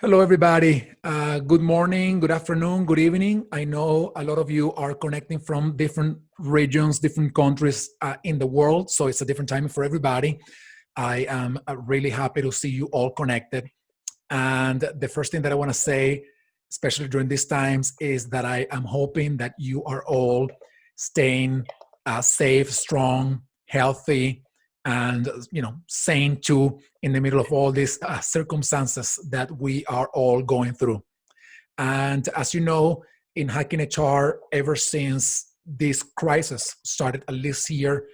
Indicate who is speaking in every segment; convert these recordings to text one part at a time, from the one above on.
Speaker 1: Hello, everybody. Good morning, good afternoon, good evening. I know a lot of you are connecting from different regions, different countries in the world, so it's a different timing for everybody. I am really happy to see you all connected. And the first thing that I want to say, especially during these times, is that I am hoping that you are all staying safe, strong, healthy, and sane too in the middle of all these circumstances that we are all going through. And as you know, in Hacking HR, ever since this crisis started, at least here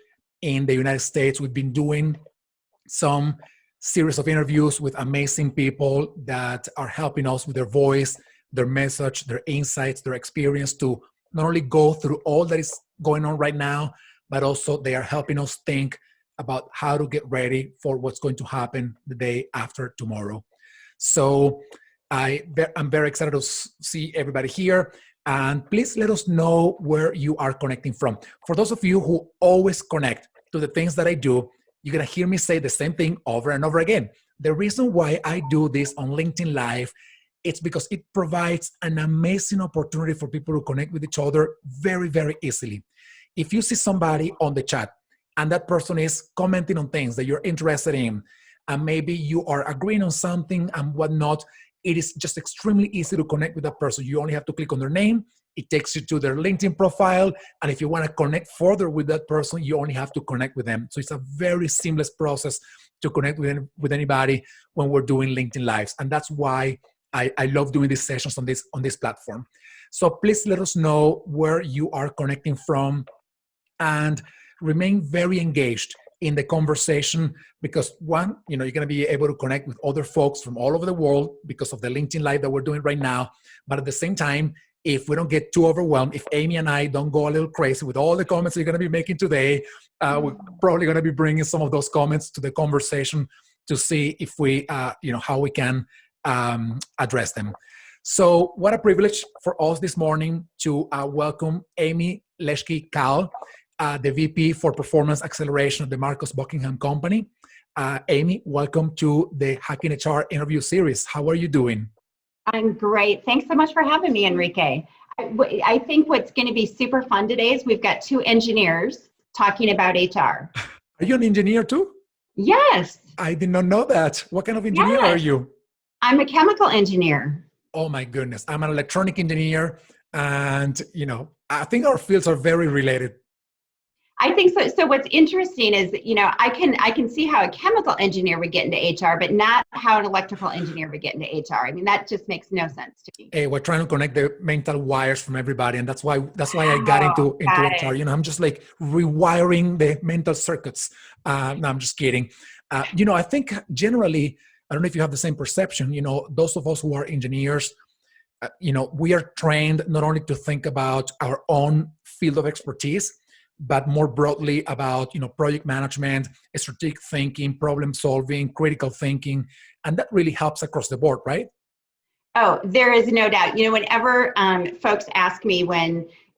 Speaker 1: in the United States, we've been doing some series of interviews with amazing people that are helping us with their voice, their message, their insights, their experience to not only go through all that is going on right now, but also they are helping us think about how to get ready for what's going to happen the day after tomorrow. So I'm very excited to see everybody here. And please let us know where you are connecting from. For those of you who always connect to the things that I do, you're going to hear me say the same thing over and over again. The reason why I do this on LinkedIn Live, it's because it provides an amazing opportunity for people to connect with each other very, very easily. If you see somebody on the chat and that person is commenting on things that you're interested in, and maybe you are agreeing on something and whatnot, it is just extremely easy to connect with that person. You only have to click on their name. It takes you to their LinkedIn profile. And if you want to connect further with that person, you only have to connect with them. So it's a very seamless process to connect with anybody when we're doing LinkedIn Lives. And that's why I love doing these sessions on this platform. So please let us know where you are connecting from and remain very engaged in the conversation, because one, you're going to be able to connect with other folks from all over the world because of the LinkedIn Live that we're doing right now. But at the same time, if we don't get too overwhelmed, if Amy and I don't go a little crazy with all the comments you're going to be making today, we're probably going to be bringing some of those comments to the conversation to see if we, how we can address them. So what a privilege for us this morning to welcome Amy Leschke Kahle, the VP for Performance Acceleration of the Marcus Buckingham Company. Amy, welcome to the Hacking HR interview series. How are you doing?
Speaker 2: I'm great. Thanks so much for having me, Enrique. I think what's going to be super fun today is we've got two engineers talking about HR.
Speaker 1: Are you an engineer too?
Speaker 2: Yes.
Speaker 1: I did not know that. What kind of engineer are you?
Speaker 2: I'm a chemical engineer.
Speaker 1: Oh my goodness. I'm an electronic engineer. And, I think our fields are very related.
Speaker 2: I think so. So what's interesting is, I can see how a chemical engineer would get into HR, but not how an electrical engineer would get into HR. I mean, that just makes no sense to me.
Speaker 1: Hey, we're trying to connect the mental wires from everybody, and that's why I got into HR. I'm just like rewiring the mental circuits. No, I'm just kidding. I think generally, I don't know if you have the same perception. Those of us who are engineers, we are trained not only to think about our own field of expertise, but more broadly about, project management, strategic thinking, problem solving, critical thinking. And that really helps across the board, right?
Speaker 2: Oh, there is no doubt. Whenever folks ask me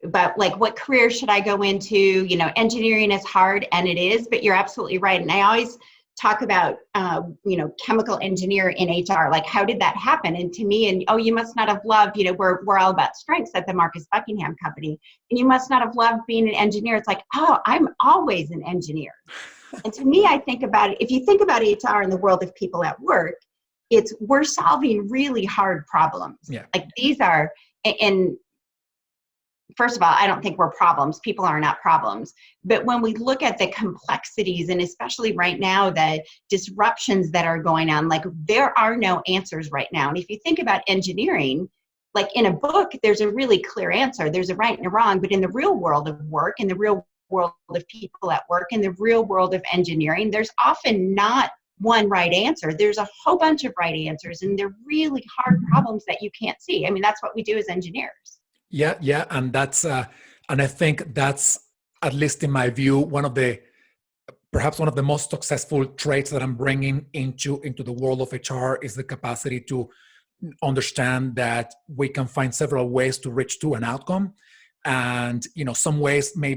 Speaker 2: about like what career should I go into, engineering is hard, and it is, but you're absolutely right. And I always talk about, chemical engineer in HR, like how did that happen? And to me, you must not have loved, we're all about strengths at the Marcus Buckingham Company, and you must not have loved being an engineer. It's like, oh, I'm always an engineer. And to me, I think about it, if you think about HR in the world of people at work, we're solving really hard problems.
Speaker 1: Yeah.
Speaker 2: Like these are, and first of all, I don't think we're problems. People are not problems. But when we look at the complexities, and especially right now, the disruptions that are going on, like there are no answers right now. And if you think about engineering, like in a book, there's a really clear answer. There's a right and a wrong. But in the real world of work, in the real world of people at work, in the real world of engineering, there's often not one right answer. There's a whole bunch of right answers, and they're really hard problems that you can't see. I mean, that's what we do as engineers.
Speaker 1: Yeah, and that's and I think that's, at least in my view, perhaps one of the most successful traits that I'm bringing into the world of HR is the capacity to understand that we can find several ways to reach to an outcome, and some ways may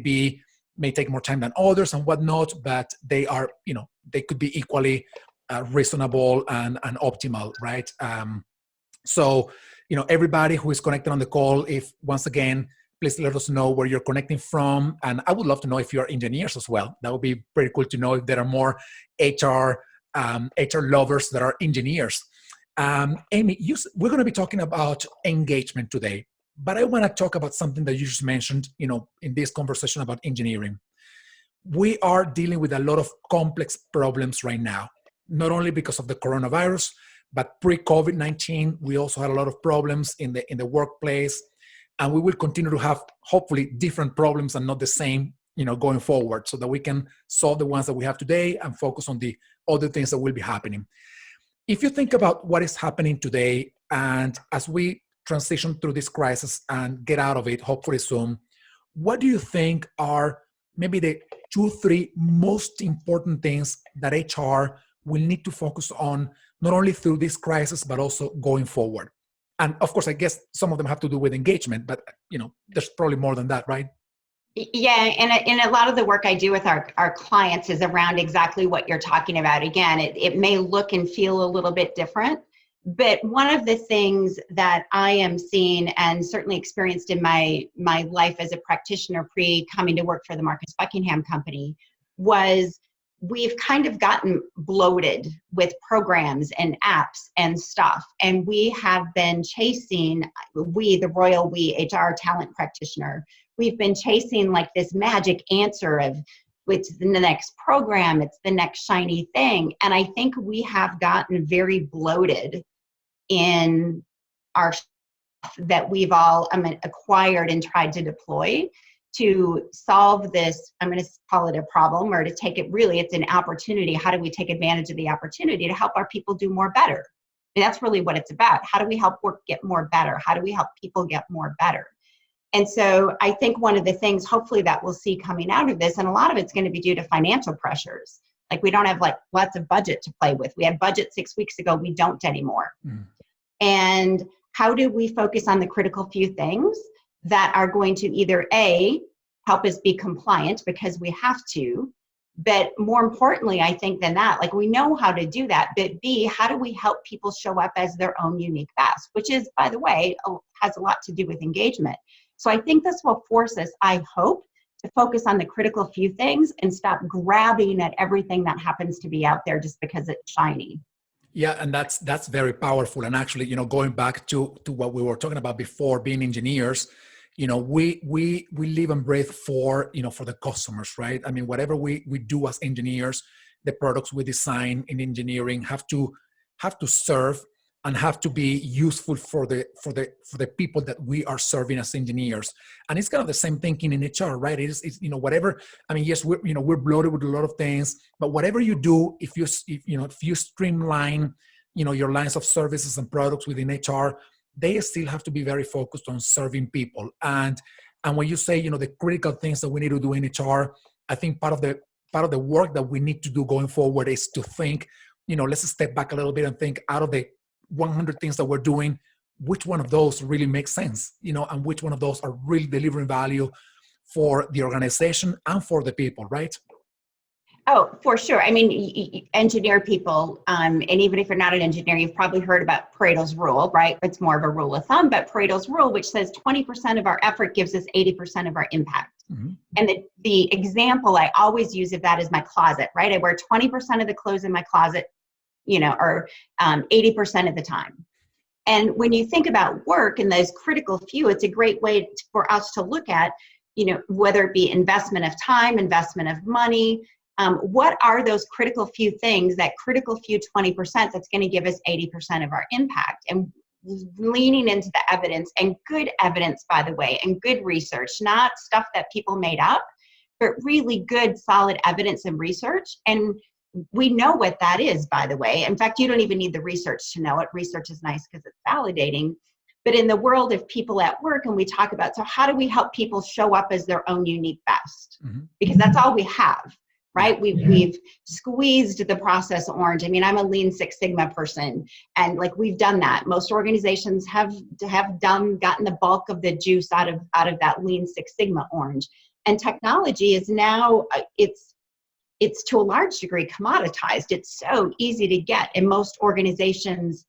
Speaker 1: take more time than others and whatnot, but they are they could be equally reasonable and optimal, right? So, everybody who is connected on the call, if once again, please let us know where you're connecting from. And I would love to know if you're engineers as well. That would be pretty cool to know if there are more HR lovers that are engineers. Amy, we're going to be talking about engagement today, but I want to talk about something that you just mentioned, in this conversation about engineering. We are dealing with a lot of complex problems right now, not only because of the coronavirus, but pre-COVID-19, we also had a lot of problems in the workplace, and we will continue to have hopefully different problems and not the same, going forward, so that we can solve the ones that we have today and focus on the other things that will be happening. If you think about what is happening today, and as we transition through this crisis and get out of it, hopefully soon, what do you think are maybe the 2-3 most important things that HR will need to focus on, not only through this crisis, but also going forward? And of course, I guess some of them have to do with engagement, but there's probably more than that, right?
Speaker 2: Yeah, and a lot of the work I do with our clients is around exactly what you're talking about. Again, it may look and feel a little bit different, but one of the things that I am seeing and certainly experienced in my life as a practitioner coming to work for the Marcus Buckingham Company was we've kind of gotten bloated with programs and apps and stuff. And we have been chasing, the royal HR talent practitioner, we've been chasing like this magic answer of it's the next program, it's the next shiny thing. And I think we have gotten very bloated in our that we've all acquired and tried to deploy to solve this, I'm going to call it a problem, or to take it, really, it's an opportunity. How do we take advantage of the opportunity to help our people do more better? And that's really what it's about. How do we help work get more better? How do we help people get more better? And so I think one of the things, hopefully, that we'll see coming out of this, and a lot of it's going to be due to financial pressures. Like, we don't have lots of budget to play with. We had budget 6 weeks ago. We don't anymore. And how do we focus on the critical few things that are going to either A, help us be compliant because we have to, but more importantly, I think than that, we know how to do that, but B, how do we help people show up as their own unique best, which is, by the way, has a lot to do with engagement. So I think this will force us, I hope, to focus on the critical few things and stop grabbing at everything that happens to be out there just because it's shiny.
Speaker 1: Yeah, and that's very powerful. And actually, going back to what we were talking about before, being engineers, we live and breathe for the customers, right? I mean, whatever we do as engineers, the products we design in engineering have to serve and have to be useful for the people that we are serving as engineers. And it's kind of the same thinking in HR, right? It's whatever. I mean, yes, we're bloated with a lot of things, but whatever you do, if you streamline, your lines of services and products within HR, they still have to be very focused on serving people. And when you say, the critical things that we need to do in HR, I think part of the work that we need to do going forward is to think, let's step back a little bit and think, out of the 100 things that we're doing, which one of those really makes sense, and which one of those are really delivering value for the organization and for the people, right?
Speaker 2: Oh, for sure. I mean, engineer people, and even if you're not an engineer, you've probably heard about Pareto's rule, right? It's more of a rule of thumb, but Pareto's rule, which says 20% of our effort gives us 80% of our impact. Mm-hmm. And the example I always use of that is my closet, right? I wear 20% of the clothes in my closet, or 80% of the time. And when you think about work and those critical few, it's a great way for us to look at, whether it be investment of time, investment of money, what are those critical few things, that critical few 20% that's going to give us 80% of our impact? And leaning into the evidence, and good evidence, by the way, and good research, not stuff that people made up, but really good, solid evidence and research. And we know what that is, by the way. In fact, you don't even need the research to know it. Research is nice because it's validating. But in the world of people at work, and we talk about, so how do we help people show up as their own unique best? Mm-hmm. Because that's all we have. Right? We've squeezed the process orange. I mean, I'm a Lean Six Sigma person, and we've done that. Most organizations have gotten the bulk of the juice out of that Lean Six Sigma orange. And technology is now, it's to a large degree commoditized. It's so easy to get, and most organizations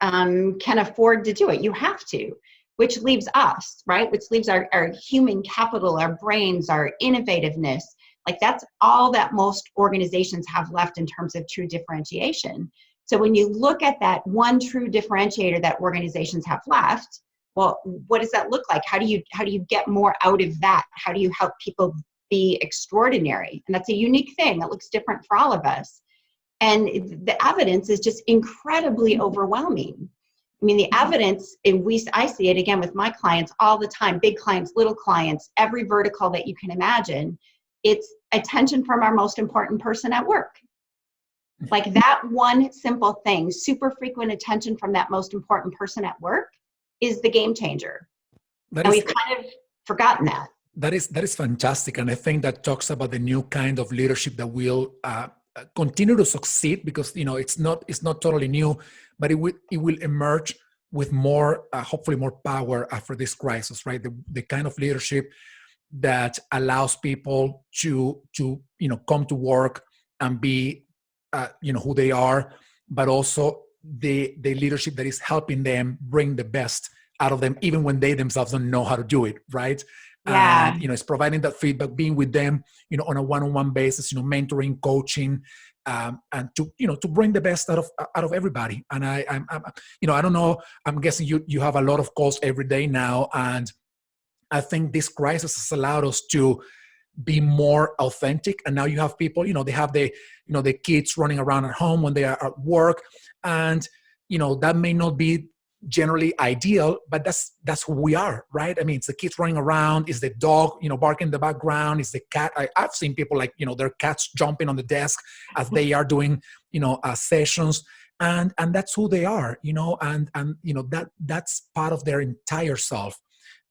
Speaker 2: can afford to do it. You have to, which leaves us, right? Which leaves our human capital, our brains, our innovativeness. Like that's all that most organizations have left in terms of true differentiation. So when you look at that one true differentiator that organizations have left, well, what does that look like? How do you get more out of that? How do you help people be extraordinary? And that's a unique thing that looks different for all of us. And the evidence is just incredibly overwhelming. I mean, the evidence, and I see it again with my clients all the time, big clients, little clients, every vertical that you can imagine. It's attention from our most important person at work. Like that one simple thing, super frequent attention from that most important person at work is the game changer. And we've kind of forgotten that.
Speaker 1: That is fantastic. And I think that talks about the new kind of leadership that will continue to succeed, because it's not totally new, but it will emerge with more hopefully more power after this crisis, right? The kind of leadership that allows people to come to work and be who they are, but also the leadership that is helping them bring the best out of them, even when they themselves don't know how to do it, right?
Speaker 2: Yeah.
Speaker 1: And it's providing that feedback, being with them, on a one-on-one basis, mentoring, coaching, and to bring the best out of everybody. And I'm I don't know. I'm guessing you have a lot of calls every day now, and I think this crisis has allowed us to be more authentic. And now you have people, they have the kids running around at home when they are at work, and that may not be generally ideal, but that's who we are, right? I mean, it's the kids running around, it's the dog, barking in the background, it's the cat. I've seen people like, their cats jumping on the desk as they are doing, sessions, and that's who they are, and that's part of their entire self.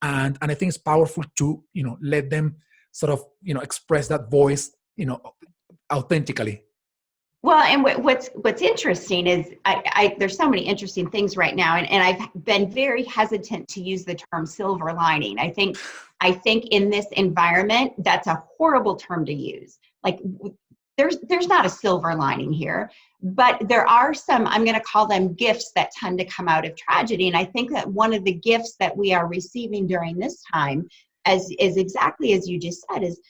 Speaker 1: And I think it's powerful to, let them sort of, express that voice, authentically.
Speaker 2: Well, and what's interesting is there's so many interesting things right now, and I've been very hesitant to use the term silver lining. I think in this environment, that's a horrible term to use. Like there's not a silver lining here, but there are some, I'm going to call them gifts that tend to come out of tragedy. And I think that one of the gifts that we are receiving during this time, is exactly as you just said, is,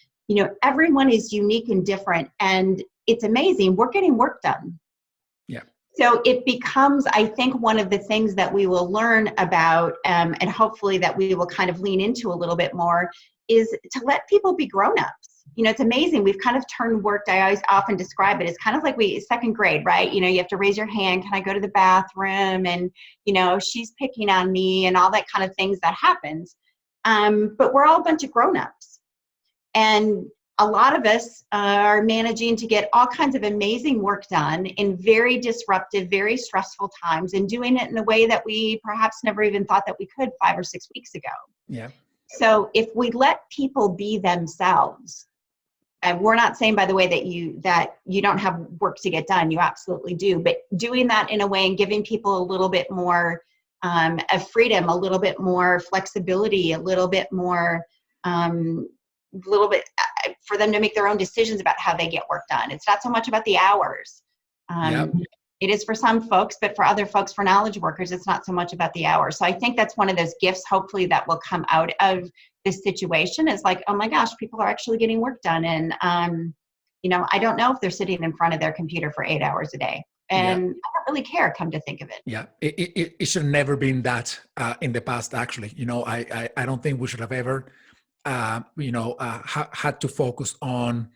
Speaker 2: everyone is unique and different, and it's amazing. We're getting work done.
Speaker 1: Yeah.
Speaker 2: So it becomes, I think, one of the things that we will learn about, and hopefully that we will kind of lean into a little bit more, is to let people be grown-ups. It's amazing. We've kind of turned work, I always often describe it as kind of like second grade, right? You have to raise your hand. Can I go to the bathroom? And, she's picking on me and all that kind of things that happens. But we're all a bunch of grown-ups. And a lot of us are managing to get all kinds of amazing work done in very disruptive, very stressful times, and doing it in a way that we perhaps never even thought that we could 5 or 6 weeks ago.
Speaker 1: Yeah.
Speaker 2: So if we let people be themselves, and we're not saying, by the way, that you don't have work to get done, you absolutely do, but doing that in a way and giving people a little bit more of freedom, a little bit more flexibility, a little bit more for them to make their own decisions about how they get work done. It's not so much about the hours. It is for some folks, but for other folks, for knowledge workers, it's not so much about the hours. So I think that's one of those gifts, hopefully, that will come out of this situation. Is like, oh my gosh, people are actually getting work done. And, I don't know if they're sitting in front of their computer for 8 hours a day. And I don't really care, come to think of it.
Speaker 1: Yeah, it should have never been that in the past, actually. I don't think we should have ever had to focus on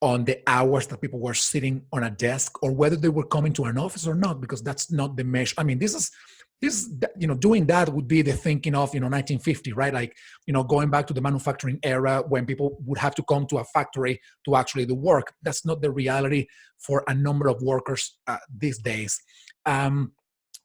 Speaker 1: the hours that people were sitting on a desk, or whether they were coming to an office or not, because that's not the measure. I mean, this is doing that would be the thinking of 1950, right? Like, going back to the manufacturing era, when people would have to come to a factory to actually do work. That's not the reality for a number of workers these days.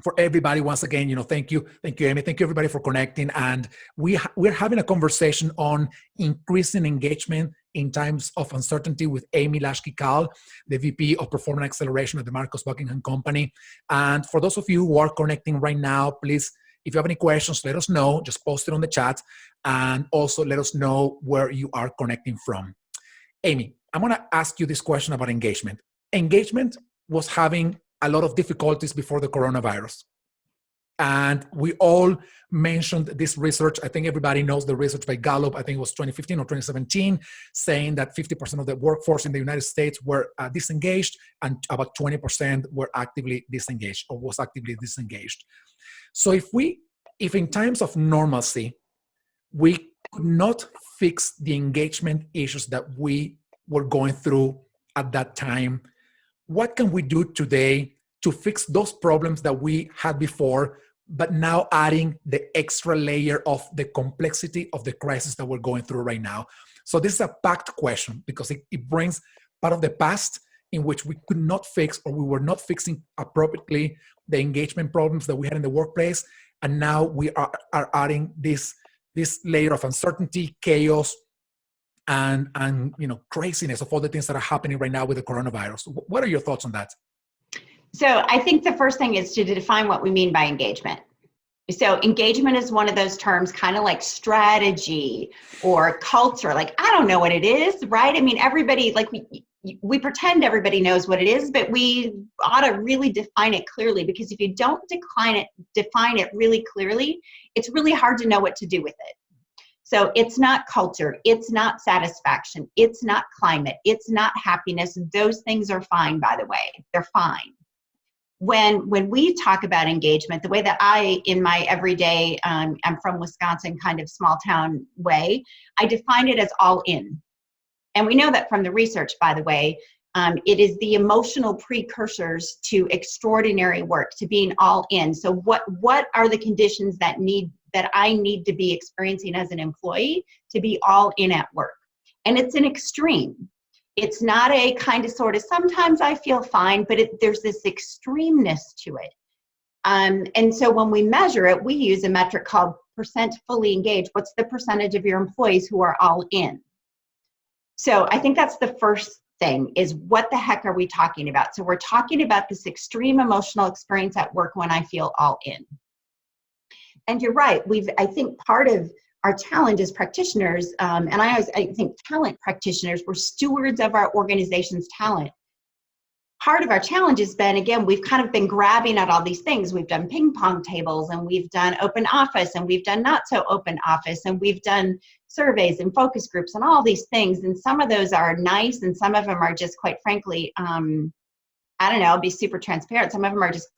Speaker 1: For everybody, once again, thank you, Amy. Thank you, everybody, for connecting. And we're having a conversation on increasing engagement in times of uncertainty with Amy Leschke Kahle, the VP of Performance Acceleration at the Marcus Buckingham Company. And for those of you who are connecting right now, please, if you have any questions, let us know. Just post it on the chat, and also let us know where you are connecting from. Amy, I'm going to ask you this question about engagement. Engagement was having a lot of difficulties before the coronavirus. And we all mentioned this research. I think everybody knows the research by Gallup. I think it was 2015 or 2017, saying that 50% of the workforce in the United States were disengaged, and about 20% were actively disengaged or was actively disengaged. So if in times of normalcy, we could not fix the engagement issues that we were going through at that time, what can we do today to fix those problems that we had before, but now adding the extra layer of the complexity of the crisis that we're going through right now? So this is a packed question because it brings part of the past in which we could not fix, or we were not fixing appropriately the engagement problems that we had in the workplace. And now we are adding this layer of uncertainty, chaos, and craziness of all the things that are happening right now with the coronavirus. What are your thoughts on that?
Speaker 2: So I think the first thing is to define what we mean by engagement. So engagement is one of those terms, kind of like strategy or culture. Like, I don't know what it is, right? I mean, everybody, like we pretend everybody knows what it is, but we ought to really define it clearly, because if you don't define it really clearly, it's really hard to know what to do with it. So it's not culture, it's not satisfaction, it's not climate, it's not happiness. Those things are fine, by the way, they're fine. When we talk about engagement, the way that I, in my everyday, I'm from Wisconsin, kind of small town way, I define it as all in. And we know that from the research, by the way, it is the emotional precursors to extraordinary work, to being all in. So what are the conditions that I need to be experiencing as an employee to be all in at work? And it's an extreme. It's not a kind of sort of, sometimes I feel fine, but there's this extremeness to it. And so when we measure it, we use a metric called percent fully engaged. What's the percentage of your employees who are all in? So I think that's the first thing, is what the heck are we talking about? So we're talking about this extreme emotional experience at work when I feel all in. And you're right, I think part of our challenge as practitioners, and I think talent practitioners, we're stewards of our organization's talent. Part of our challenge has been, again, we've kind of been grabbing at all these things. We've done ping pong tables, and we've done open office, and we've done not so open office, and we've done surveys and focus groups and all these things. And some of those are nice, and some of them are just, quite frankly, I don't know, I'll be super transparent. Some of them are just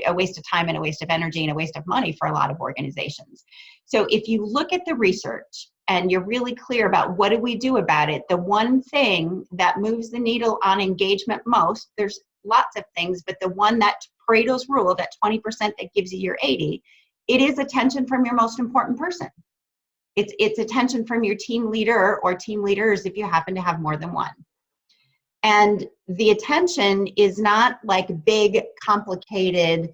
Speaker 2: a waste of time and a waste of energy and a waste of money for a lot of organizations. So if you look at the research and you're really clear about what do we do about it, the one thing that moves the needle on engagement most, there's lots of things, but the one, that Pareto's rule, that 20% that gives you your 80, it is attention from your most important person. It's attention from your team leader or team leaders if you happen to have more than one. And the attention is not like big, complicated,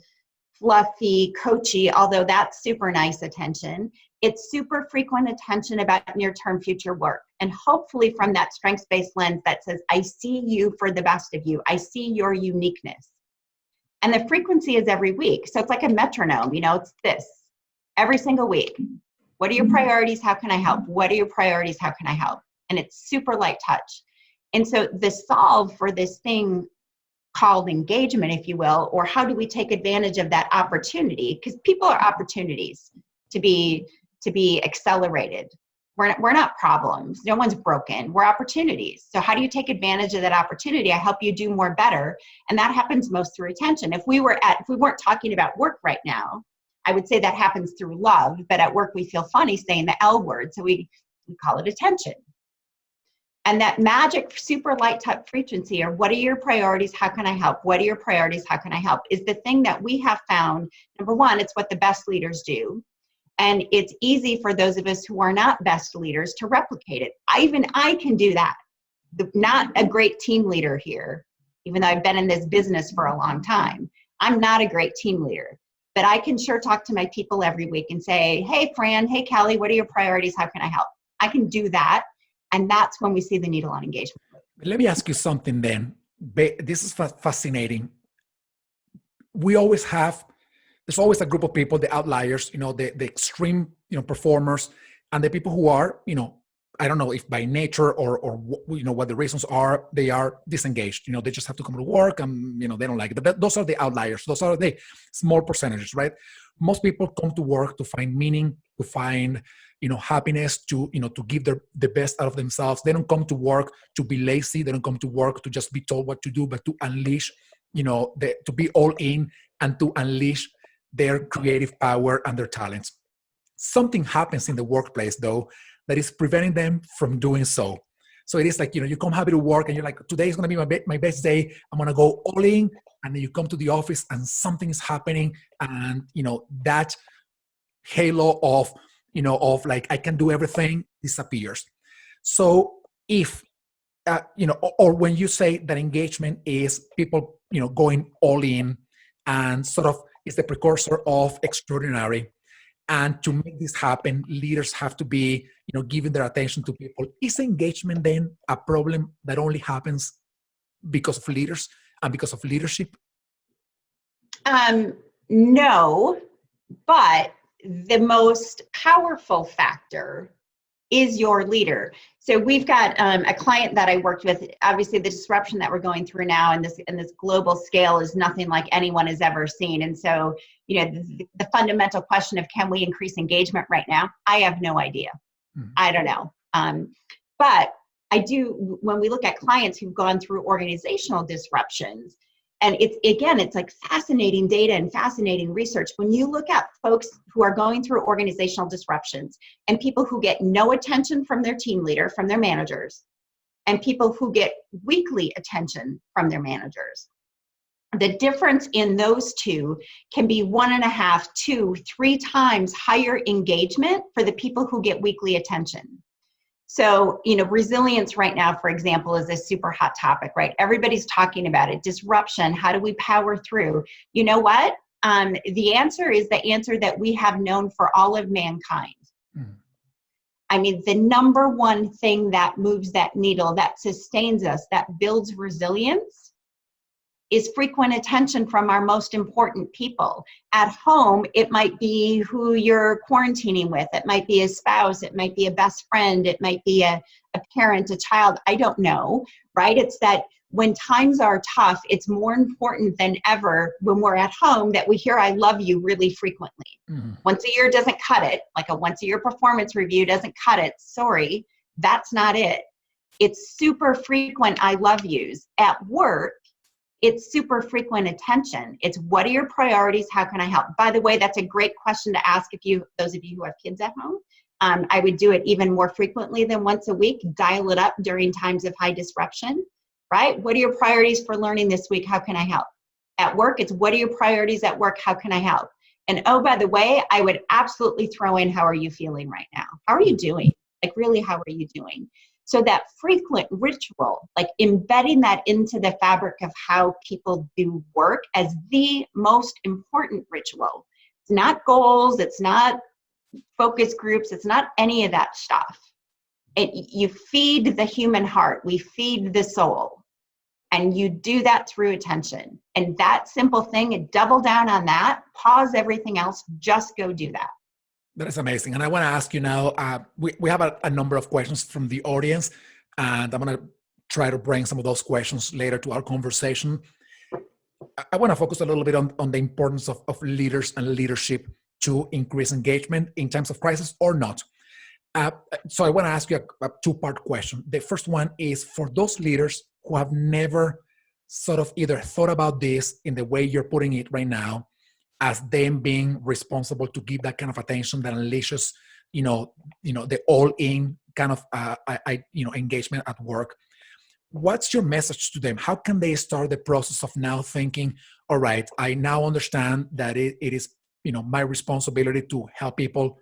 Speaker 2: fluffy, coachy, although that's super nice attention. It's super frequent attention about near-term future work. And hopefully from that strengths-based lens that says, I see you for the best of you. I see your uniqueness. And the frequency is every week. So it's like a metronome, it's this. Every single week. What are your priorities? How can I help? What are your priorities? How can I help? And it's super light touch. And so the solve for this thing called engagement, if you will, or how do we take advantage of that opportunity? Because people are opportunities to be accelerated. We're not problems. No one's broken. We're opportunities. So how do you take advantage of that opportunity? I help you do more better. And that happens most through attention. If we weren't talking about work right now, I would say that happens through love, but at work we feel funny saying the L word. So we call it attention. And that magic super light touch frequency, or what are your priorities? How can I help? What are your priorities? How can I help? Is the thing that we have found. Number one, it's what the best leaders do. And it's easy for those of us who are not best leaders to replicate it. I can do that. Not a great team leader here, even though I've been in this business for a long time. I'm not a great team leader, but I can sure talk to my people every week and say, hey, Fran, hey, Kelly, what are your priorities? How can I help? I can do that. And that's when we see the needle on engagement.
Speaker 1: Let me ask you something then. This is fascinating. There's always a group of people, the outliers, the extreme, performers, and the people who are, I don't know if by nature or what the reasons are, they are disengaged. They just have to come to work and, they don't like it. But those are the outliers. Those are the small percentages, right? Most people come to work to find meaning, to find, happiness, to give the best out of themselves. They don't come to work to be lazy. They don't come to work to just be told what to do, but to unleash, to be all in and to unleash their creative power and their talents. Something happens in the workplace, though, that is preventing them from doing so. So it is like, you come happy to work and you're like, today is going to be my best day. I'm going to go all in. And then you come to the office and something is happening. And, that halo of like, I can do everything disappears. So if, or when you say that engagement is people, going all in and sort of is the precursor of extraordinary. And to make this happen, leaders have to be, giving their attention to people. Is engagement then a problem that only happens because of leaders and because of leadership?
Speaker 2: No, but the most powerful factor is your leader. So we've got a client that I worked with. Obviously, the disruption that we're going through now in this global scale is nothing like anyone has ever seen. And so, the fundamental question of can we increase engagement right now? I have no idea. I don't know. But I do, when we look at clients who've gone through organizational disruptions, and it's like fascinating data and fascinating research. When you look at folks who are going through organizational disruptions and people who get no attention from their team leader, from their managers, and people who get weekly attention from their managers, the difference in those two can be 1.5, 2, 3 times higher engagement for the people who get weekly attention. So, resilience right now, for example, is a super hot topic, right? Everybody's talking about it. Disruption, how do we power through? You know what? The answer is the answer that we have known for all of mankind. I mean, the number one thing that moves that needle, that sustains us, that builds resilience is frequent attention from our most important people. At home, it might be who you're quarantining with. It might be a spouse. It might be a best friend. It might be a parent, a child. I don't know, right? It's that when times are tough, it's more important than ever when we're at home that we hear I love you really frequently. Once a year doesn't cut it. Like a once a year performance review doesn't cut it. Sorry, that's not it. It's super frequent I love yous. At work, it's super frequent attention. It's what are your priorities? How can I help? By the way, that's a great question to ask those of you who have kids at home. I would do it even more frequently than once a week. Dial it up during times of high disruption, right? What are your priorities for learning this week? How can I help? At work, it's what are your priorities at work? How can I help? And oh, by the way, I would absolutely throw in, how are you feeling right now? How are you doing? Like really, how are you doing? So that frequent ritual, like embedding that into the fabric of how people do work as the most important ritual. It's not goals, it's not focus groups, it's not any of that stuff. You feed the human heart, we feed the soul, and you do that through attention. And that simple thing, double down on that, pause everything else, just go do that.
Speaker 1: That is amazing. And I want to ask you now, we have a number of questions from the audience, and I'm going to try to bring some of those questions later to our conversation. I want to focus a little bit on the importance of leaders and leadership to increase engagement in times of crisis or not. So I want to ask you a two-part question. The first one is for those leaders who have never sort of either thought about this in the way you're putting it right now, as them being responsible to give that kind of attention that unleashes, the all-in kind of, engagement at work. What's your message to them? How can they start the process of now thinking, all right, I now understand that it is, my responsibility to help people,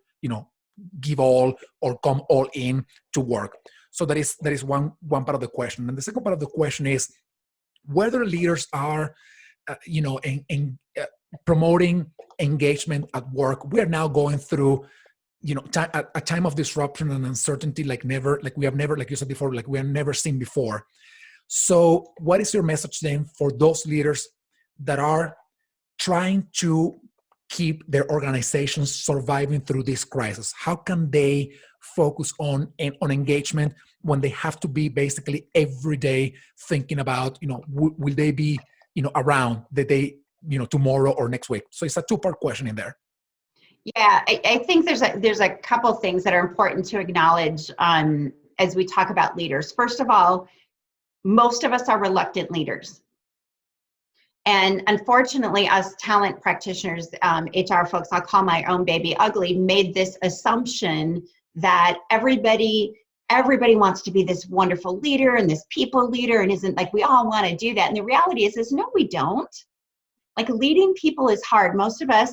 Speaker 1: give all or come all in to work. So that is one part of the question. And the second part of the question is whether leaders are, promoting engagement at work. We are now going through, a time of disruption and uncertainty like we have never, like you said before, like we have never seen before. So what is your message then for those leaders that are trying to keep their organizations surviving through this crisis? How can they focus on engagement when they have to be basically every day thinking about, will they be, around the day, tomorrow or next week? So it's a two-part question in there.
Speaker 2: Yeah, I think there's a couple things that are important to acknowledge as we talk about leaders. First of all, most of us are reluctant leaders. And unfortunately, us talent practitioners, HR folks, I'll call my own baby ugly, made this assumption that everybody wants to be this wonderful leader and this people leader, and isn't like we all want to do that. And the reality is no, we don't. Like, leading people is hard. Most of us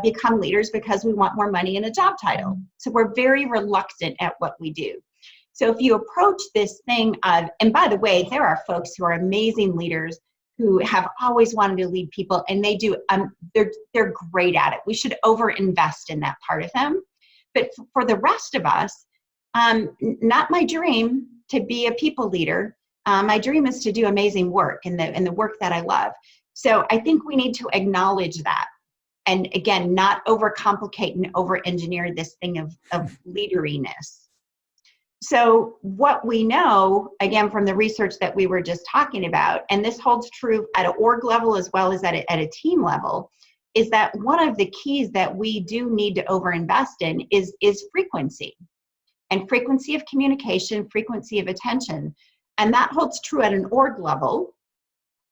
Speaker 2: become leaders because we want more money and a job title. So we're very reluctant at what we do. So if you approach this thing of, and by the way, there are folks who are amazing leaders who have always wanted to lead people, and they do, they're great at it. We should over-invest in that part of them. But for the rest of us, not my dream to be a people leader. My dream is to do amazing work and the work that I love. So I think we need to acknowledge that. And again, not overcomplicate and over-engineer this thing of leaderiness. So what we know, again, from the research that we were just talking about, and this holds true at an org level as well as at a team level, is that one of the keys that we do need to overinvest in is frequency. And frequency of communication, frequency of attention. And that holds true at an org level.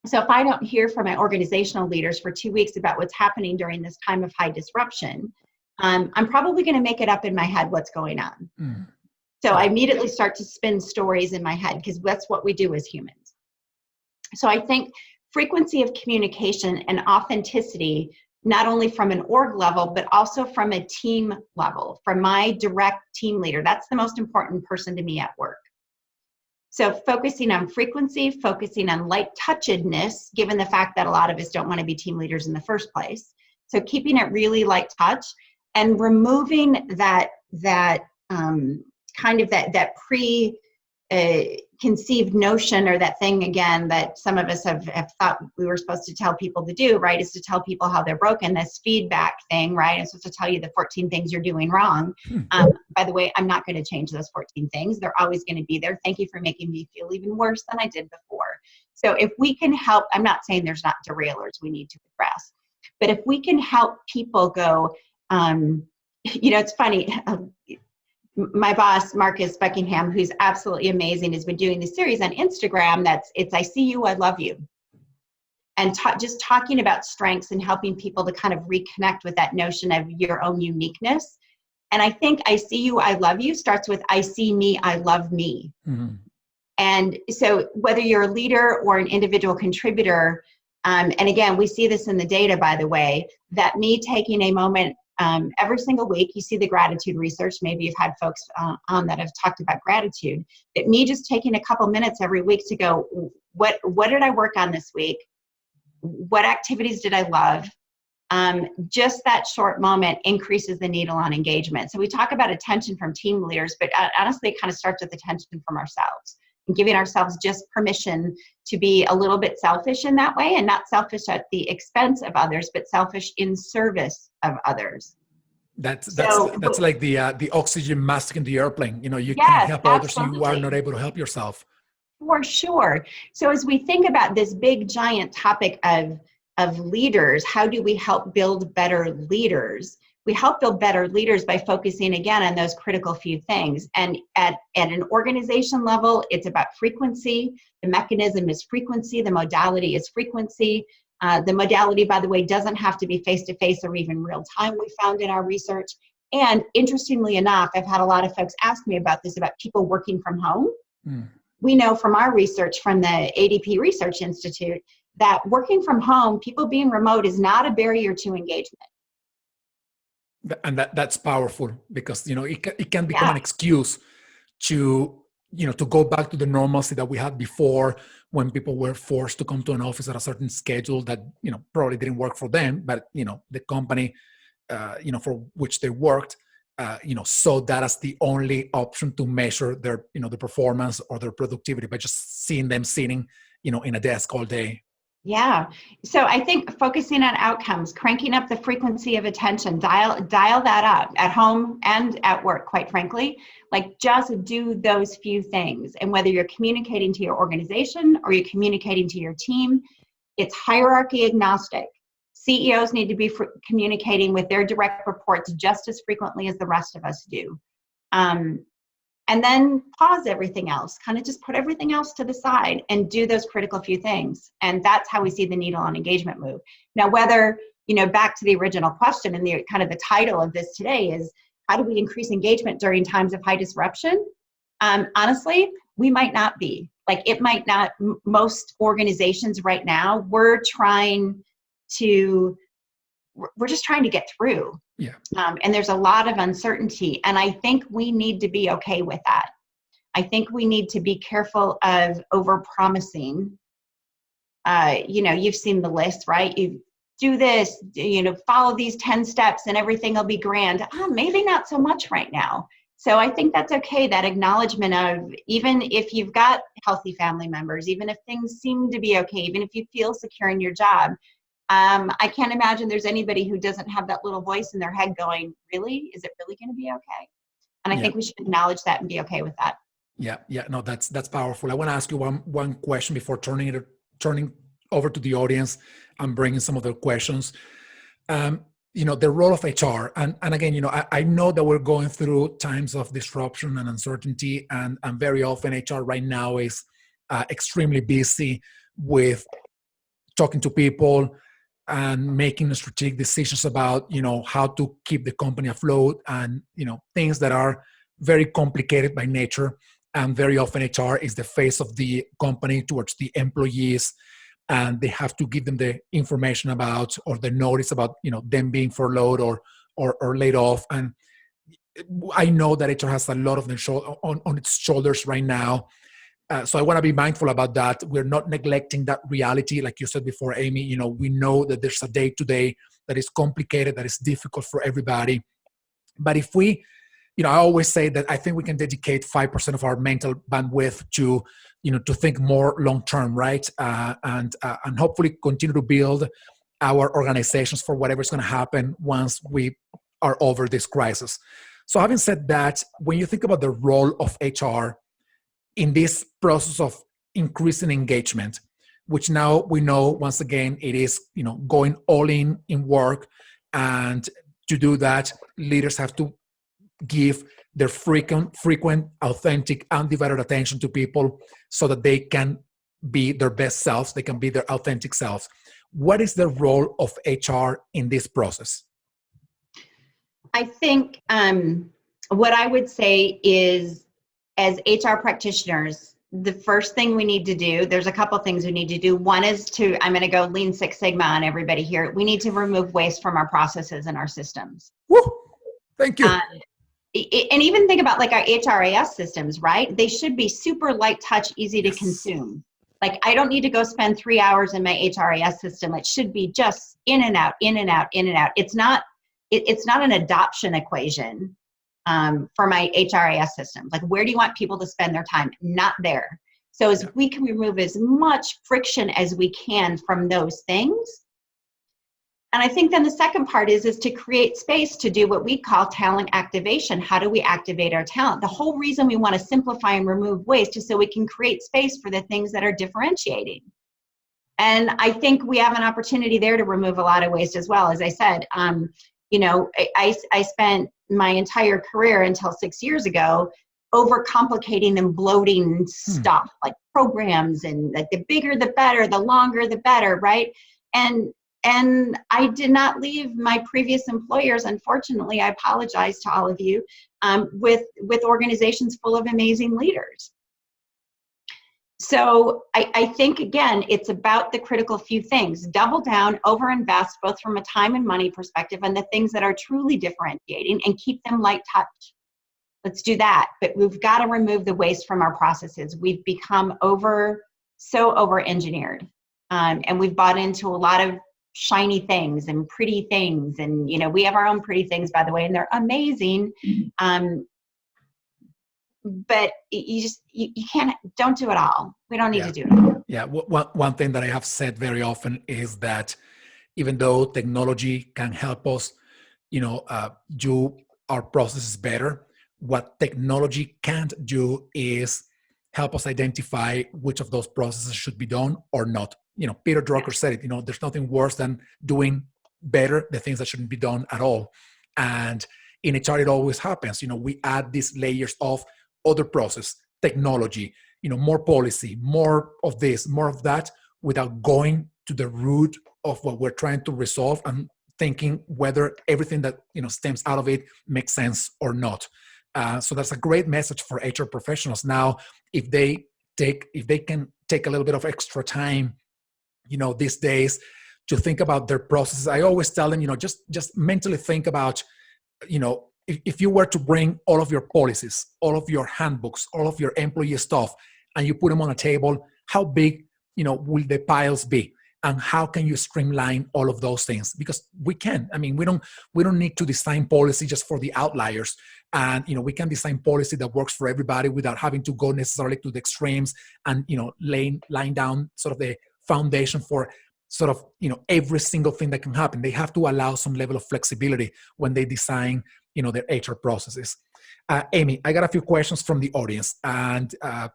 Speaker 2: So if I don't hear from my organizational leaders for 2 weeks about what's happening during this time of high disruption, I'm probably going to make it up in my head what's going on. So I immediately start to spin stories in my head because that's what we do as humans. So I think frequency of communication and authenticity, not only from an org level, but also from a team level, from my direct team leader. That's the most important person to me at work. So focusing on frequency, focusing on light-touchedness, given the fact that a lot of us don't want to be team leaders in the first place. So keeping it really light touch and removing that kind of that preconceived notion, or that thing again that some of us have thought we were supposed to tell people to do, right, is to tell people how they're broken, this feedback thing, right? I'm supposed to tell you the 14 things you're doing wrong. By the way, I'm not going to change those 14 things. They're always going to be there. Thank you for making me feel even worse than I did before. So if we can help, I'm not saying there's not derailers we need to address, but if we can help people go, it's funny, my boss, Marcus Buckingham, who's absolutely amazing, has been doing this series on Instagram it's I see you, I love you. And just talking about strengths and helping people to kind of reconnect with that notion of your own uniqueness. And I think I see you, I love you starts with I see me, I love me. Mm-hmm. And so whether you're a leader or an individual contributor, and again, we see this in the data, by the way, that me taking a moment every single week, you see the gratitude research, maybe you've had folks on that have talked about gratitude, that me just taking a couple minutes every week to go, what did I work on this week? What activities did I love? Just that short moment increases the needle on engagement. So we talk about attention from team leaders, but honestly, it kind of starts with attention from ourselves and giving ourselves just permission to be a little bit selfish in that way, and not selfish at the expense of others, but selfish in service of others. That's
Speaker 1: like the oxygen mask in the airplane. You
Speaker 2: yes,
Speaker 1: can't help others,
Speaker 2: absolutely.
Speaker 1: you are not able to help yourself.
Speaker 2: For sure. So as we think about this big giant topic of leaders, how do we help build better leaders? We help build better leaders by focusing again on those critical few things. And at an organization level, it's about frequency. The mechanism is frequency. The modality is frequency. The modality, by the way, doesn't have to be face-to-face or even real-time, we found in our research. And interestingly enough, I've had a lot of folks ask me about this, about people working from home. We know from our research from the ADP Research Institute that working from home, people being remote, is not a barrier to engagement.
Speaker 1: And that's powerful, because it can become an excuse to go back to the normalcy that we had before, when people were forced to come to an office at a certain schedule that probably didn't work for them, but the company for which they worked saw that as the only option to measure their the performance or their productivity, by just seeing them sitting in a desk all day.
Speaker 2: Yeah. So I think focusing on outcomes, cranking up the frequency of attention, dial that up at home and at work, quite frankly, like just do those few things. And whether you're communicating to your organization or you're communicating to your team, it's hierarchy agnostic. CEOs need to be communicating with their direct reports just as frequently as the rest of us do. And then pause everything else, kind of just put everything else to the side and do those critical few things. And that's how we see the needle on engagement move. Now, whether, back to the original question and the kind of the title of this today is, how do we increase engagement during times of high disruption? Honestly, we might not be. Like it might not, most organizations right now, we're just trying to get through.
Speaker 1: Yeah.
Speaker 2: And there's a lot of uncertainty. And I think we need to be okay with that. I think we need to be careful of over-promising. You've seen the list, right? You do this, follow these 10 steps and everything will be grand. Maybe not so much right now. So I think that's okay, that acknowledgement of, even if you've got healthy family members, even if things seem to be okay, even if you feel secure in your job, I can't imagine there's anybody who doesn't have that little voice in their head going, really? Is it really going to be okay? And I think we should acknowledge that and be okay with that.
Speaker 1: Yeah. No, that's powerful. I want to ask you one question before turning over to the audience and bringing some of their questions. The role of HR, and again, I know that we're going through times of disruption and uncertainty, and very often HR right now is extremely busy with talking to people and making strategic decisions about, how to keep the company afloat, and, things that are very complicated by nature. And very often HR is the face of the company towards the employees, and they have to give them the information about, or the notice about, them being furloughed or laid off. And I know that HR has a lot of them on its shoulders right now. So I want to be mindful about that. We're not neglecting that reality. Like you said before, Amy, we know that there's a day-to-day that is complicated, that is difficult for everybody. But if we, I always say that I think we can dedicate 5% of our mental bandwidth to, to think more long-term, right? And hopefully continue to build our organizations for whatever's going to happen once we are over this crisis. So having said that, when you think about the role of HR in this process of increasing engagement, which now we know, once again, it is, going all in work. And to do that, leaders have to give their frequent, authentic, undivided attention to people so that they can be their best selves, they can be their authentic selves. What is the role of HR in this process?
Speaker 2: I think what I would say is, as HR practitioners, the first thing we need to do, there's a couple things we need to do. One is I'm going to go Lean Six Sigma on everybody here. We need to remove waste from our processes and our systems.
Speaker 1: Woo! Thank you.
Speaker 2: And even think about like our HRIS systems, right? They should be super light touch, easy to consume. Like I don't need to go spend 3 hours in my HRIS system. It should be just in and out, in and out, in and out. It's not an adoption equation for my HRIS systems. Like, where do you want people to spend their time? Not there. So as we can remove as much friction as we can from those things. And I think then the second part is to create space to do what we call talent activation. How do we activate our talent? The whole reason we want to simplify and remove waste is so we can create space for the things that are differentiating. And I think we have an opportunity there to remove a lot of waste as well. As I said, I spent my entire career until 6 years ago overcomplicating and bloating stuff like programs, and like the bigger the better, the longer the better, right? And I did not leave my previous employers, unfortunately, I apologize to all of you, with organizations full of amazing leaders. So I think, again, it's about the critical few things. Double down, overinvest, both from a time and money perspective, and the things that are truly differentiating, and keep them light touch. Let's do that. But we've got to remove the waste from our processes. We've become so over-engineered. And we've bought into a lot of shiny things and pretty things. And, we have our own pretty things, by the way, and they're amazing. but you can't, don't do it all. We don't need to do it all.
Speaker 1: Yeah. One thing that I have said very often is that even though technology can help us, do our processes better, what technology can't do is help us identify which of those processes should be done or not. Peter Drucker said it, there's nothing worse than doing better the things that shouldn't be done at all. And in HR, it always happens. We add these layers of other process, technology, more policy, more of this, more of that, without going to the root of what we're trying to resolve and thinking whether everything that stems out of it makes sense or not. So that's a great message for HR professionals. Now, if they can take a little bit of extra time, these days, to think about their processes. I always tell them, just mentally think about, if you were to bring all of your policies, all of your handbooks, all of your employee stuff, and you put them on a table, how big, will the piles be? And how can you streamline all of those things? Because we can. I mean, we don't need to design policy just for the outliers. And we can design policy that works for everybody without having to go necessarily to the extremes and laying down sort of the foundation for sort of every single thing that can happen. They have to allow some level of flexibility when they design their HR processes. Amy, I got a few questions from the audience, and I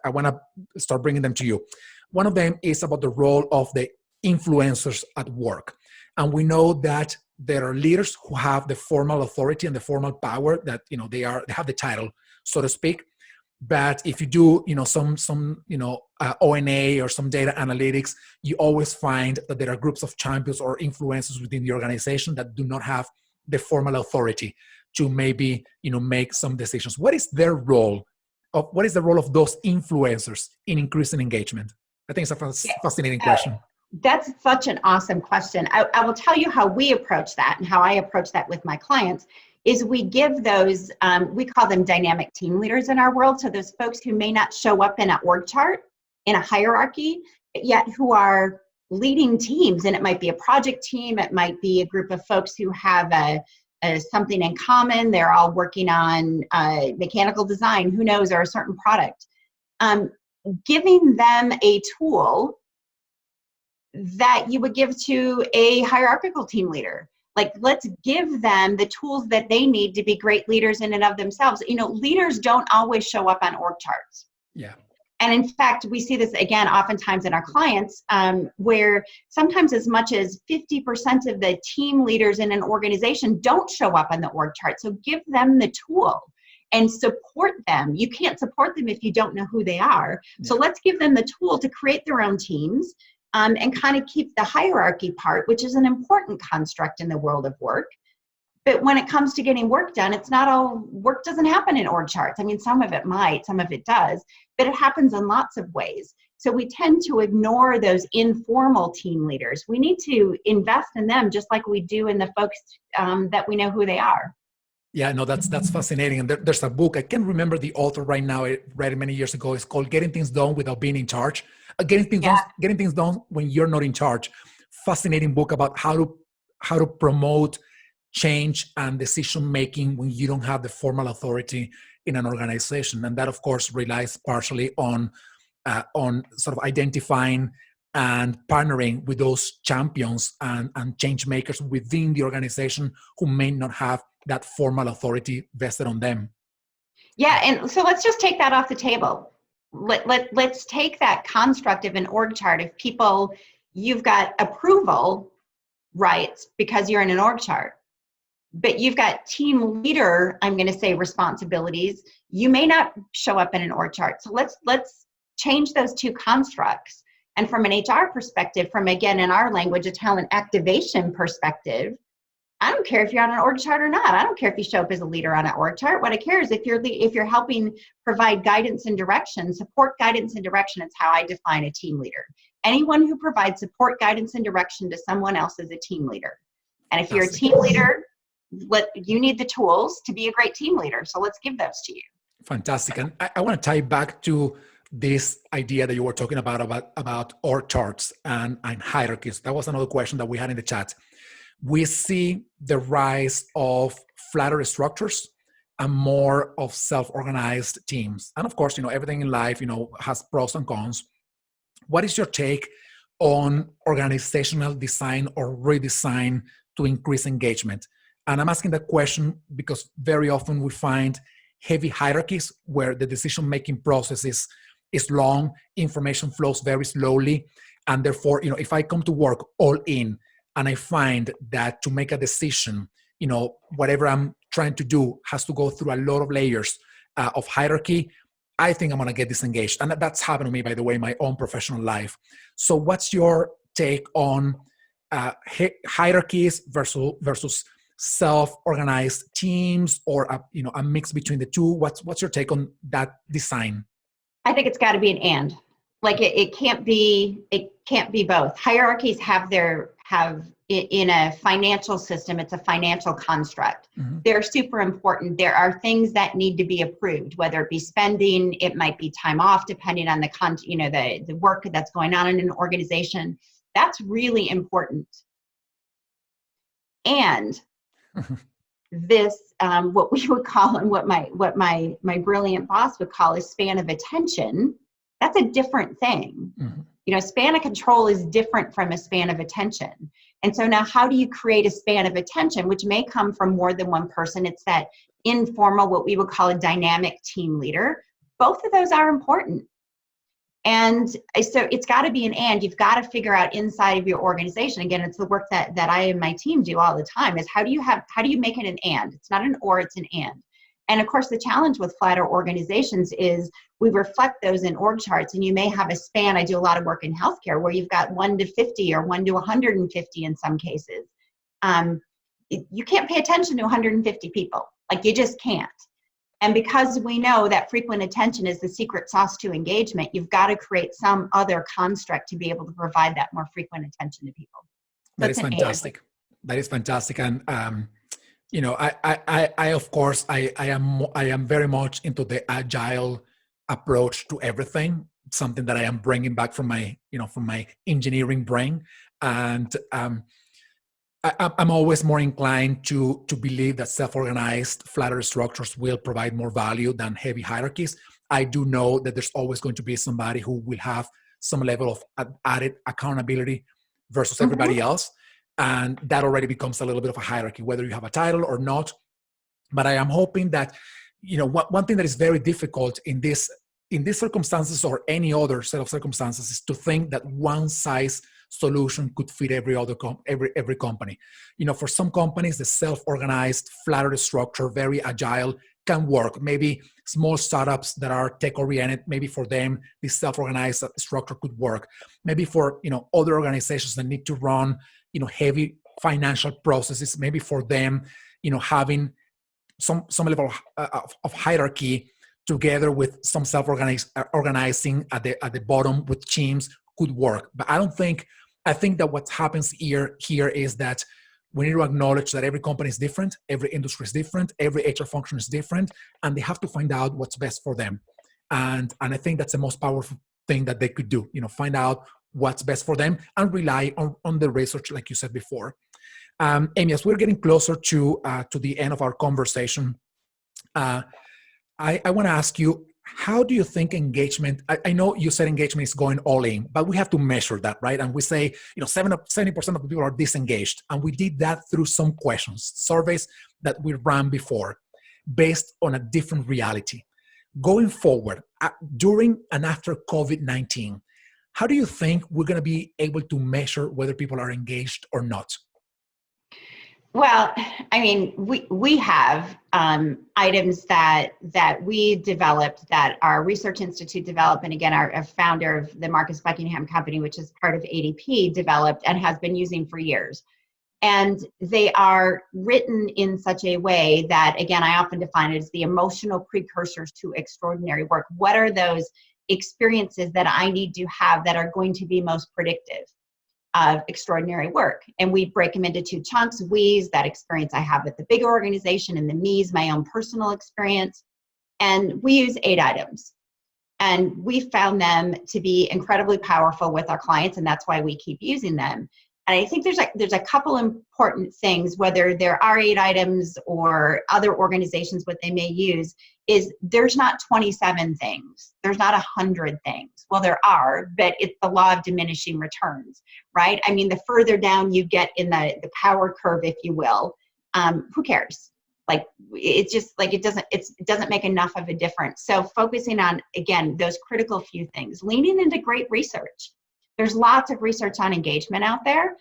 Speaker 1: want to start bringing them to you. One of them is about the role of the influencers at work. And we know that there are leaders who have the formal authority and the formal power that, they have the title, so to speak. But if you do, some ONA or some data analytics, you always find that there are groups of champions or influencers within the organization that do not have the formal authority to maybe, make some decisions. What is their role? What is the role of those influencers in increasing engagement? I think it's a fascinating question.
Speaker 2: That's such an awesome question. I will tell you how we approach that and how I approach that with my clients is we give those, we call them dynamic team leaders in our world. So those folks who may not show up in an org chart, in a hierarchy, yet who are leading teams. And it might be a project team. It might be a group of folks who have something in common. They're all working on mechanical design, who knows, or a certain product. Giving them a tool that you would give to a hierarchical team leader. Like, let's give them the tools that they need to be great leaders in and of themselves. Leaders don't always show up on org charts.
Speaker 1: Yeah.
Speaker 2: And in fact, we see this again, oftentimes in our clients, where sometimes as much as 50% of the team leaders in an organization don't show up on the org chart. So give them the tool and support them. You can't support them if you don't know who they are. Yeah. So let's give them the tool to create their own teams. And kind of keep the hierarchy part, which is an important construct in the world of work. But when it comes to getting work done, it's not all, work doesn't happen in org charts. I mean, some of it might, some of it does, but it happens in lots of ways. So we tend to ignore those informal team leaders. We need to invest in them just like we do in the folks that we know who they are.
Speaker 1: Yeah, no, that's fascinating. And there's a book, I can't remember the author right now, I read it many years ago. It's called Getting Things Done Without Being in Charge. Getting things done when you're not in charge. Fascinating book about how to promote change and decision making when you don't have the formal authority in an organization. And that, of course, relies partially on sort of identifying and partnering with those champions and change makers within the organization who may not have that formal authority vested on them.
Speaker 2: Yeah, and so let's just take that off the table. Let's take that construct of an org chart of people, you've got approval rights because you're in an org chart, but you've got team leader, I'm going to say, responsibilities. You may not show up in an org chart. So let's change those two constructs. And from an HR perspective, from, again, in our language, a talent activation perspective, I don't care if you're on an org chart or not. I don't care if you show up as a leader on an org chart. What I care is if you're helping provide guidance and direction, support, guidance, and direction. It's how I define a team leader. Anyone who provides support, guidance, and direction to someone else is a team leader. And if you're a team leader, you need the tools to be a great team leader. So let's give those to you.
Speaker 1: Fantastic. And I want to tie back to this idea that you were talking about org charts and hierarchies. That was another question that we had in the chat. We see the rise of flatter structures and more of self-organized teams? And of course, everything in life, has pros and cons. What is your take on organizational design or redesign to increase engagement? And I'm asking that question because very often we find heavy hierarchies where the decision-making process is long, information flows very slowly, and therefore, if I come to work all in and I find that to make a decision, whatever I'm trying to do has to go through a lot of layers of hierarchy, I think I'm going to get disengaged. And that's happened to me, by the way, in my own professional life. So what's your take on hierarchies versus self-organized teams, or a mix between the two? What's your take on that design?
Speaker 2: I think it's got to be an and. Like it can't be both. Hierarchies have in a financial system, it's a financial construct. Mm-hmm. They're super important. There are things that need to be approved, whether it be spending, it might be time off, depending on the work that's going on in an organization. That's really important. And this, what we would call, and what my brilliant boss would call, is span of attention. That's a different thing. Mm-hmm. Span of control is different from a span of attention. And so now, how do you create a span of attention, which may come from more than one person? It's that informal, what we would call a dynamic team leader. Both of those are important. And so it's got to be an and. You've got to figure out inside of your organization. Again, it's the work that I and my team do all the time, is how do you make it an and? It's not an or, it's an and. And of course, the challenge with flatter organizations is we reflect those in org charts, and you may have a span. I do a lot of work in healthcare where you've got 1 to 50 or 1 to 150 in some cases. You can't pay attention to 150 people. Like, you just can't. And because we know that frequent attention is the secret sauce to engagement, you've got to create some other construct to be able to provide that more frequent attention to people.
Speaker 1: That is fantastic. That is fantastic. And I of course, I am very much into the agile approach to everything. Something that I am bringing back from my engineering brain. And I'm always more inclined to believe that self-organized, flatter structures will provide more value than heavy hierarchies. I do know that there's always going to be somebody who will have some level of added accountability versus everybody else. And that already becomes a little bit of a hierarchy, whether you have a title or not. But I am hoping that, one thing that is very difficult in these circumstances or any other set of circumstances is to think that one size solution could fit every company. For some companies, the self-organized, flatter structure, very agile can work. Maybe small startups that are tech-oriented, maybe for them, this self-organized structure could work. Maybe for other organizations that need to run heavy financial processes, maybe for them, having some level of hierarchy together with some self-organizing at the bottom with teams could work. But I think that what happens here is that we need to acknowledge that every company is different, every industry is different, every HR function is different, and they have to find out what's best for them. And I think that's the most powerful thing that they could do, find out what's best for them and rely on the research, like you said before. Amy, as we're getting closer to the end of our conversation, I want to ask you, how do you think engagement, I know you said engagement is going all in, but we have to measure that, right? And we say, 70% of the people are disengaged. And we did that through some questions, surveys that we ran before, based on a different reality. Going forward, during and after COVID-19, how do you think we're going to be able to measure whether people are engaged or not?
Speaker 2: Well, I mean, we have items that we developed, that our research institute developed, and again, our founder of the Marcus Buckingham Company, which is part of ADP, developed and has been using for years. And they are written in such a way that, again, I often define it as the emotional precursors to extraordinary work. What are those experiences that I need to have that are going to be most predictive of extraordinary work? And we break them into two chunks. We's, that experience I have with the bigger organization, and the me's, my own personal experience. And we use 8 items. And we found them to be incredibly powerful with our clients, and that's why we keep using them. And I think there's a couple important things, whether there are 8 items or other organizations, what they may use is there's not 27 things. There's not 100 things. Well, there are, but it's the law of diminishing returns, right? I mean, the further down you get in the power curve, if you will, who cares? Like, it's just like, it doesn't make enough of a difference. So focusing on, again, those critical few things, leaning into great research. There's lots of research on engagement out there.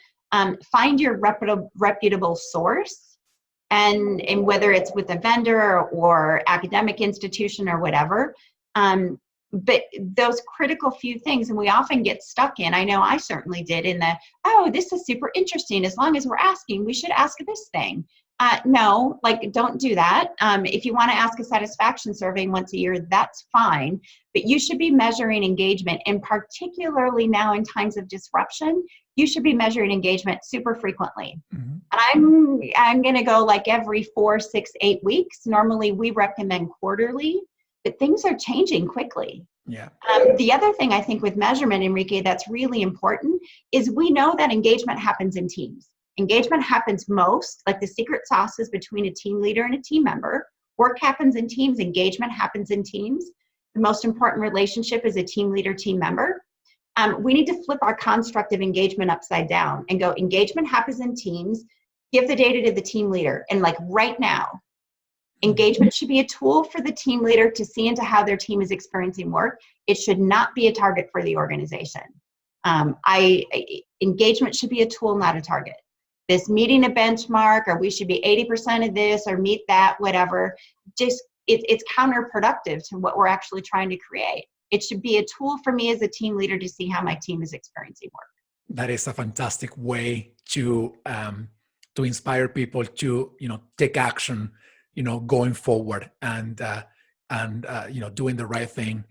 Speaker 2: Find your reputable source, and whether it's with a vendor or academic institution or whatever. But those critical few things, and we often get stuck in, I know I certainly did, in the, oh, this is super interesting. As long as we're asking, we should ask this thing. No, like, don't do that. If you want to ask a satisfaction survey once a year, that's fine. But you should be measuring engagement, and particularly now in times of disruption, you should be measuring engagement super frequently. Mm-hmm. And I'm going to go like every 4, 6, 8 weeks. Normally we recommend quarterly, but things are changing quickly.
Speaker 1: Yeah.
Speaker 2: The other thing I think with measurement, Enrique, that's really important is we know that engagement happens in teams. Engagement happens most, like the secret sauce is between a team leader and a team member. Work happens in teams, engagement happens in teams. The most important relationship is a team leader, team member. We need to flip our construct of engagement upside down and go, engagement happens in teams, give the data to the team leader. And like right now, engagement should be a tool for the team leader to see into how their team is experiencing work. It should not be a target for the organization. Engagement should be a tool, not a target. This meeting a benchmark, or we should be 80% of this or meet that, whatever, just it's counterproductive to what we're actually trying to create. It should be a tool for me as a team leader to see how my team is experiencing work.
Speaker 1: That is a fantastic way to inspire people to, take action, going forward and doing the right thing.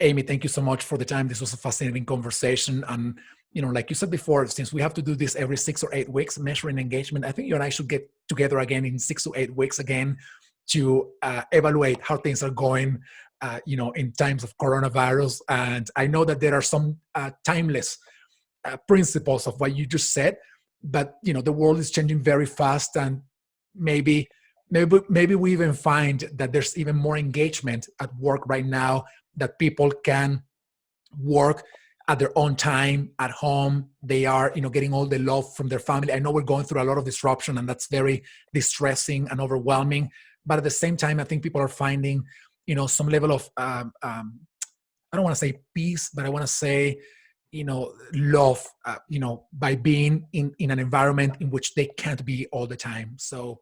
Speaker 1: Amy, thank you so much for the time. This was a fascinating conversation. And, like you said before, since we have to do this every 6 or 8 weeks, measuring engagement, I think you and I should get together again in 6 to 8 weeks again to evaluate how things are going, in times of coronavirus. And I know that there are some timeless principles of what you just said, but, the world is changing very fast, and maybe we even find that there's even more engagement at work right now, that people can work at their own time at home. They are, getting all the love from their family. I know we're going through a lot of disruption, and that's very distressing and overwhelming. But at the same time, I think people are finding, some level of, I don't want to say peace, but I want to say, love, by being in an environment in which they can't be all the time. So